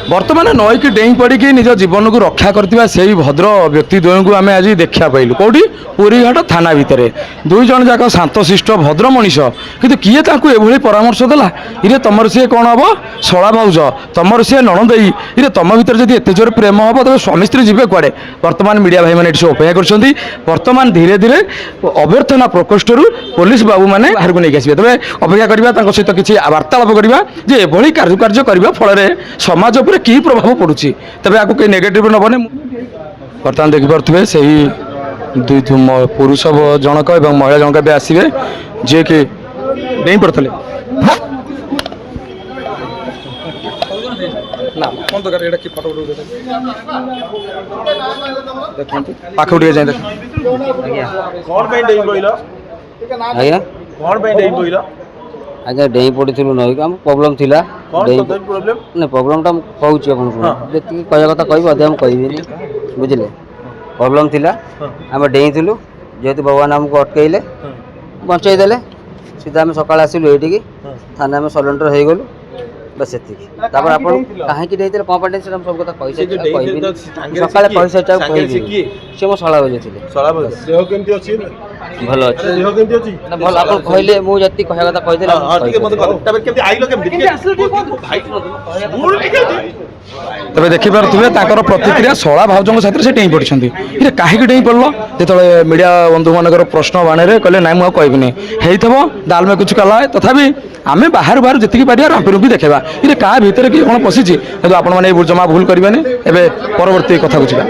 बर्तमान नईक डेई पड़ी निज जीवन को रक्षा करथिबा सेही भद्र व्यक्ति द्वय को आम आज देखा पाइलु कौटी पुरीघाट थाना भितर दुई जन जाक शांतशिष्ट भद्र मनीष किंतु किए ताकू एभली परामर्श देला इरे तमर सी कौन हम शला भाउज तमर सी नणदई इरे तम भितर जब एत जोर प्रेम हम तब स्वामी स्त्री जीवे कुआड़े बर्तमान मीडिया भाई मैंने अपेक्षा कर बर्तमान धीरे धीरे अभ्यर्थना प्रकोष्ठ पुलिस बाबू मैंने बाहर को नहीं आसवे तेज अपेक्षा करवा सहित किसी वार्तालाप करवा जे एभली कारुकार्य करने फल समाज उपर कि प्रभाव पड़ुछि तबे आपको कहीं नेगेटिव नबने बर्तमान देखिपे से दुई पुरुष जनक और महिला जनक भी आसवे जे कि नहीं पड़ते पाख जाए आज्ञा डेई पड़ी नईक आम प्रोब्लेम थी ना प्रोब्लेमटा कहूँ जी कह कथा कह अधिक कह बुझे प्रोब्लेम थी आम डेई जेहेतु भगवान आमको अटकईले बचईदे सीधा आम सका आसलु ये थाना में सरेंडर हो गलु बस से आप कहीं डेई कौन पाटे सब कथा कही सका कही सारी कही सी मो शला भाज थे भल अच्छे भल आप कहले मुझे कह कथा तबे देखिपे प्रतिक्रिया शला भाउज साथ से डेई पड़ी ये कहीं डेई पड़ल जो मीडिया बंधु मान प्रश्न बाणे कहले ना मुझे कहबिनी दाल में कुछ कला तथापि आम बाहर बाहर जी पार रांपी रूपी देखा ये क्या भितर कि कौन पशिची आप जमा भूल करेंगे एवं परवर्ती कथा बुझा।